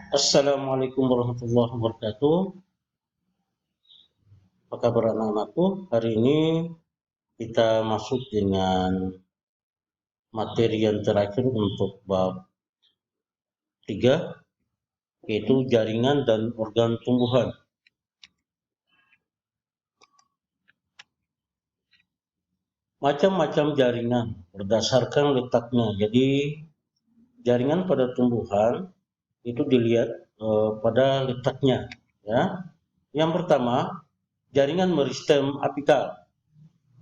Assalamualaikum warahmatullahi wabarakatuh. Apa kabar anak-anakku? Hari ini kita masuk dengan materi yang terakhir untuk bab 3, yaitu jaringan dan organ tumbuhan. Macam-macam jaringan berdasarkan letaknya. Jadi jaringan pada tumbuhan itu dilihat pada letaknya. Ya. Yang pertama, jaringan meristem apikal.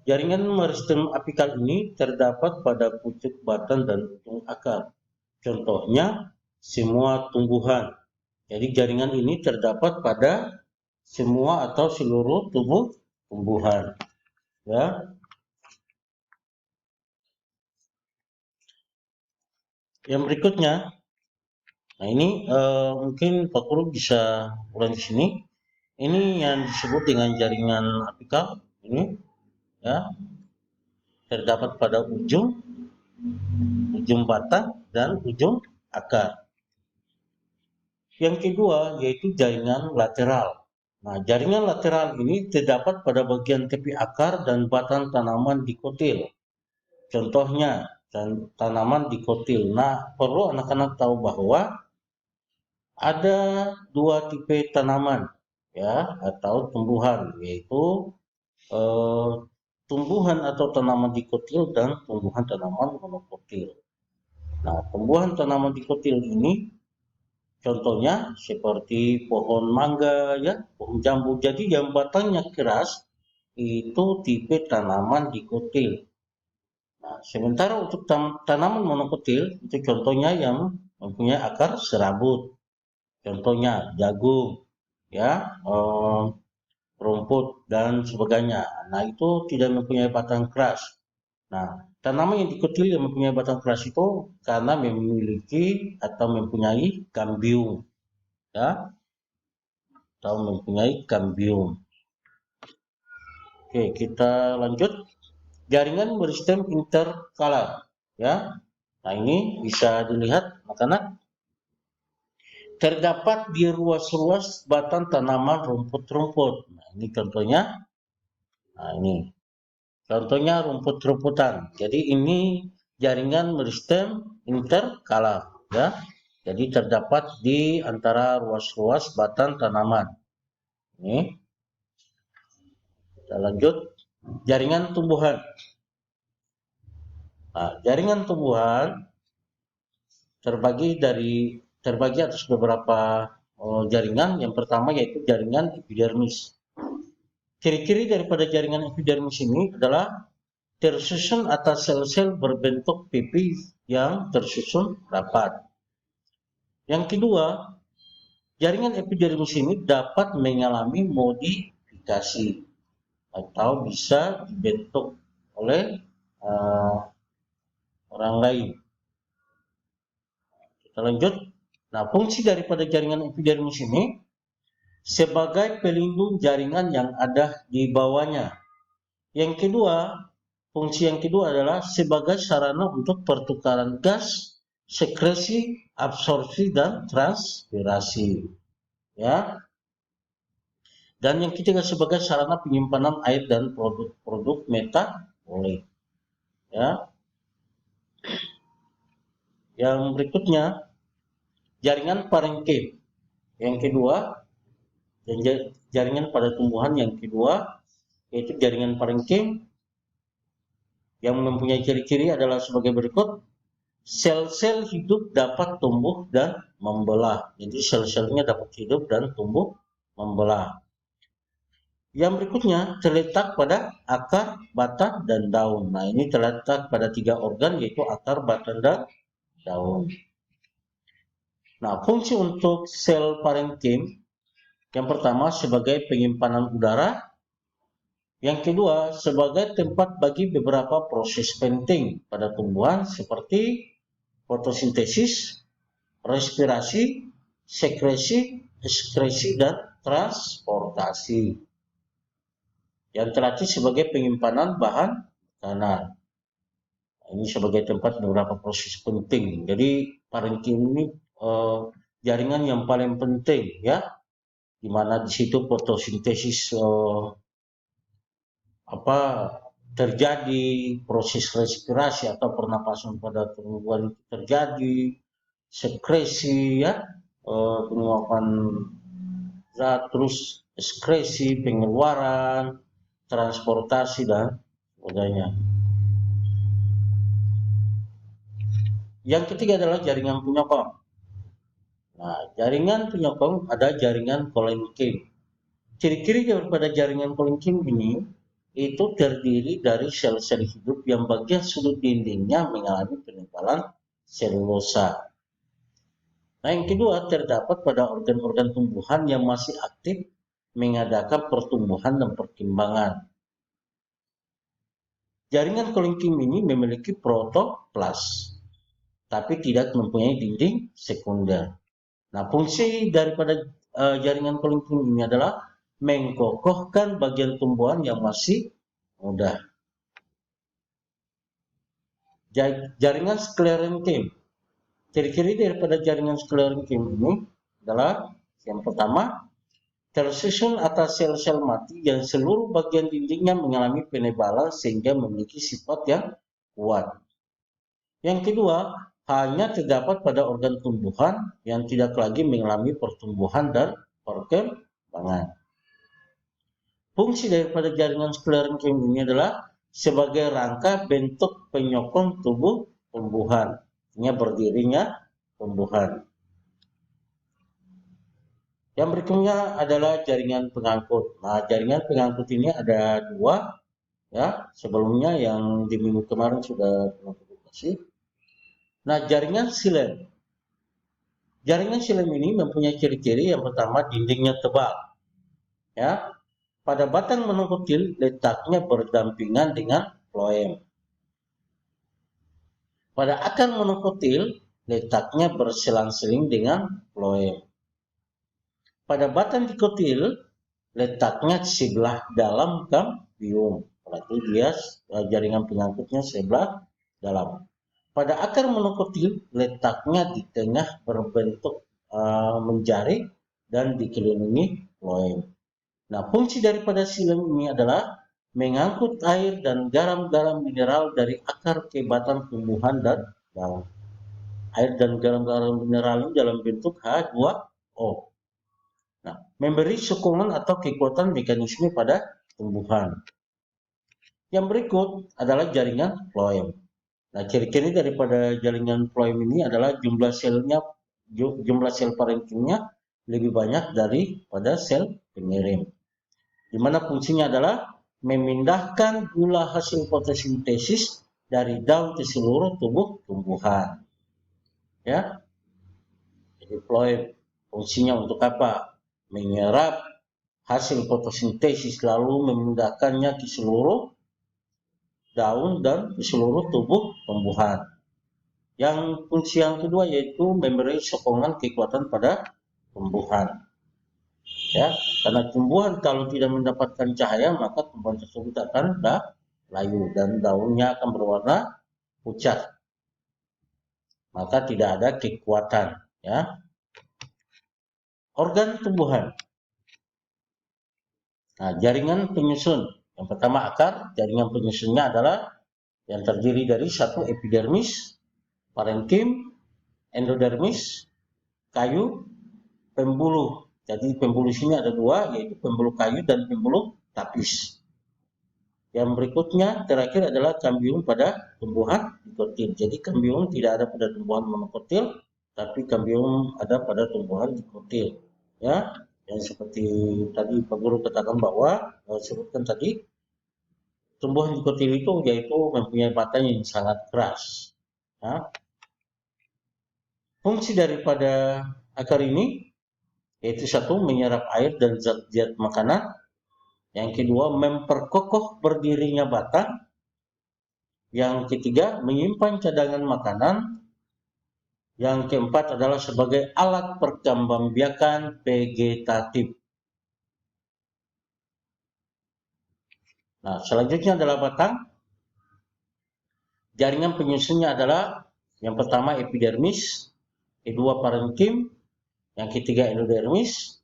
Jaringan meristem apikal ini terdapat pada pucuk batang dan ujung akar. Contohnya, semua tumbuhan. Jadi jaringan ini terdapat pada semua atau seluruh tumbuhan. Ya. Yang berikutnya, nah ini mungkin Pak Guru bisa ulang di sini. Ini yang disebut dengan jaringan apikal. Ini, ya, terdapat pada ujung batang dan ujung akar. Yang kedua yaitu jaringan lateral. Nah, jaringan lateral ini terdapat pada bagian tepi akar dan batang tanaman dikotil. Contohnya, tanaman dikotil. Nah, perlu anak-anak tahu bahwa ada dua tipe tanaman, ya, atau tumbuhan, yaitu eh, tumbuhan atau tanaman dikotil dan tumbuhan tanaman monokotil. Nah, tumbuhan tanaman dikotil ini contohnya seperti pohon mangga, ya, pohon jambu. Jadi yang batangnya keras itu tipe tanaman dikotil. Nah, sementara untuk tanaman monokotil itu contohnya yang mempunyai akar serabut. Contohnya jagung, ya, rumput dan sebagainya. Nah, itu tidak mempunyai batang keras. Nah, tanaman yang dikotil yang mempunyai batang keras itu karena memiliki atau mempunyai kambium, ya, atau mempunyai kambium. Oke, kita lanjut. Jaringan bersistem interkalar, ya. Nah, ini bisa dilihat anak-anak. Terdapat di ruas-ruas batang tanaman rumput-rumput. Nah, ini contohnya. Nah, ini contohnya rumput-rumputan. Jadi ini jaringan meristem interkalar, ya. Jadi terdapat di antara ruas-ruas batang tanaman. Ini kita lanjut. Jaringan tumbuhan. Nah, jaringan tumbuhan terbagi atas beberapa jaringan. Yang pertama yaitu jaringan epidermis. Ciri-ciri daripada jaringan epidermis ini adalah tersusun atas sel-sel berbentuk pipi yang tersusun rapat. Yang kedua, jaringan epidermis ini dapat mengalami modifikasi atau bisa dibentuk oleh uh, orang lain. Kita lanjut. Nah, fungsi daripada jaringan epidermis ini sebagai pelindung jaringan yang ada di bawahnya. Yang kedua, fungsi yang kedua adalah sebagai sarana untuk pertukaran gas, sekresi, absorpsi, dan transpirasi. Ya. Dan yang ketiga sebagai sarana penyimpanan air dan produk-produk metabolik. Ya. Yang berikutnya, jaringan parenkim. Yang kedua, jaringan pada tumbuhan yang kedua, yaitu jaringan parenkim yang mempunyai ciri-ciri adalah sebagai berikut. Sel-sel hidup dapat tumbuh dan membelah. Jadi sel-selnya dapat hidup dan tumbuh membelah. Yang berikutnya terletak pada akar, batang, dan daun. Nah, ini terletak pada 3 organ yaitu akar, batang, dan daun. Nah, fungsi untuk sel parenkim yang pertama sebagai penyimpanan udara, yang kedua sebagai tempat bagi beberapa proses penting pada tumbuhan seperti fotosintesis, respirasi, sekresi, ekskresi, dan transportasi. Yang terakhir sebagai penyimpanan bahan makanan. Ini sebagai tempat beberapa proses penting. Jadi parenkim ini jaringan yang paling penting ya, di mana di situ fotosintesis terjadi, proses respirasi atau pernapasan pada tumbuhan terjadi, sekresi ya, penguapan zat, terus ekskresi, pengeluaran, transportasi dan sebagainya. Yang ketiga adalah jaringan penyokong. Nah, jaringan penyokong ada jaringan kolenkin. Ciri-ciri daripada jaringan kolenkin ini itu terdiri dari sel-sel hidup yang bagian sudut dindingnya mengalami penebalan selulosa. Nah, yang kedua terdapat pada organ-organ tumbuhan yang masih aktif mengadakan pertumbuhan dan perkembangan. Jaringan kolenkin ini memiliki protoplas, tapi tidak mempunyai dinding sekunder. Nah, fungsi daripada jaringan kolenkin ini adalah mengkokohkan bagian tumbuhan yang masih muda. Jaringan sklerenkim. Ciri-ciri daripada jaringan sklerenkim ini adalah yang pertama, tersusun atas sel-sel mati yang seluruh bagian dindingnya mengalami penebalan sehingga memiliki sifat yang kuat. Yang kedua, hanya terdapat pada organ tumbuhan yang tidak lagi mengalami pertumbuhan dan perkembangan. Fungsi daripada jaringan sklerenkim ini adalah sebagai rangka bentuk penyokong tubuh tumbuhan. Ini berdirinya tumbuhan. Yang berikutnya adalah jaringan pengangkut. Nah, jaringan pengangkut ini ada dua. Ya, sebelumnya yang di minggu kemarin sudah pernah publikasi. Nah, jaringan silem. Jaringan silem ini mempunyai ciri-ciri yang pertama dindingnya tebal. Ya, pada batang monokotil letaknya berdampingan dengan floem. Pada akar monokotil letaknya berselang-seling dengan floem. Pada batang dikotil letaknya sebelah dalam kambium. Berarti dia jaringan pengangkutnya sebelah dalam. Pada akar monokotil letaknya di tengah berbentuk menjaring dan dikelilingi floem. Nah, fungsi daripada silem ini adalah mengangkut air dan garam-garam mineral dari akar ke batang tumbuhan dan daun. Air dan garam-garam mineral ini dalam bentuk H2O. Nah, memberi sokongan atau kekuatan mekanisme pada tumbuhan. Yang berikut adalah jaringan floem. Nah, ciri-ciri daripada jaringan floem ini adalah jumlah sel parenkinnya lebih banyak daripada sel pengirim. Di mana fungsinya adalah memindahkan gula hasil fotosintesis dari daun ke seluruh tubuh tumbuhan. Ya. Jadi floem fungsinya untuk apa? Menyerap hasil fotosintesis lalu memindahkannya ke seluruh daun dan ke seluruh tubuh tumbuhan. Yang fungsi yang kedua yaitu memberi sokongan kekuatan pada tumbuhan. Ya, karena tumbuhan kalau tidak mendapatkan cahaya maka tumbuhan tersebut akan layu dan daunnya akan berwarna pucat. Maka tidak ada kekuatan, ya. Organ tumbuhan. Nah, jaringan penyusun. Yang pertama akar, jaringan penyusunnya adalah yang terdiri dari satu epidermis, parenkim, endodermis, kayu, pembuluh. Jadi pembuluh sini ada dua, yaitu pembuluh kayu dan pembuluh tapis. Yang berikutnya terakhir adalah kambium pada tumbuhan dikotil. Jadi kambium tidak ada pada tumbuhan monokotil, tapi kambium ada pada tumbuhan dikotil. Ya, yang seperti tadi Pak Guru katakan bahwa sebutkan tadi tumbuhan dikotil itu yaitu mempunyai batang yang sangat keras. Ya. Fungsi daripada akar ini yaitu satu menyerap air dan zat-zat makanan, yang kedua memperkokoh berdirinya batang, yang ketiga menyimpan cadangan makanan, yang keempat adalah sebagai alat perkembangbiakan vegetatif. Nah, selanjutnya adalah batang. Jaringan penyusunnya adalah yang pertama epidermis, kedua parenkim, yang ketiga endodermis,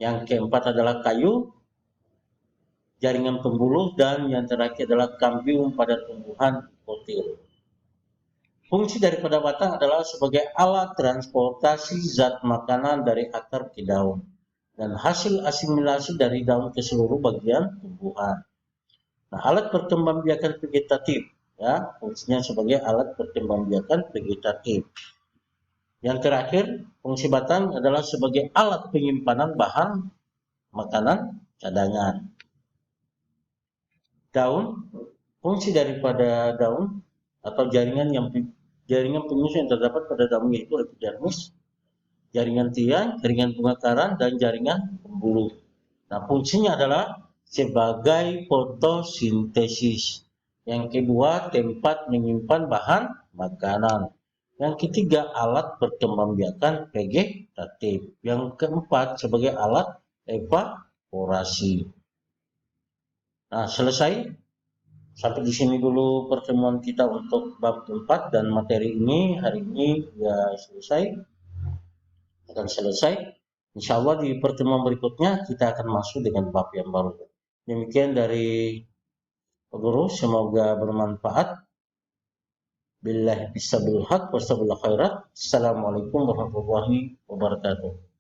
yang keempat adalah kayu, jaringan pembuluh, dan yang terakhir adalah kambium pada tumbuhan kotil. Fungsi daripada batang adalah sebagai alat transportasi zat makanan dari akar ke daun dan hasil asimilasi dari daun ke seluruh bagian tumbuhan. Nah, alat perkembangbiakan vegetatif, ya, fungsinya sebagai alat perkembangbiakan vegetatif. Yang terakhir, fungsi batang adalah sebagai alat penyimpanan bahan makanan cadangan. Daun, fungsi daripada daun atau jaringan penyusun yang terdapat pada daun yaitu epidermis, jaringan tiang, jaringan pengakaran, dan jaringan pembuluh. Nah, fungsinya adalah sebagai fotosintesis. Yang kedua, tempat menyimpan bahan makanan. Yang ketiga, alat perkembangbiakan vegetatif. Yang keempat, sebagai alat evaporasi. Nah, selesai. Sampai di sini dulu pertemuan kita untuk bab 4 dan materi ini hari ini ya akan selesai. Insya Allah di pertemuan berikutnya kita akan masuk dengan bab yang baru. Demikian dari Pak Guru, semoga bermanfaat. Billahi bisabil haq wa sabil khairat. Assalamualaikum warahmatullahi wabarakatuh.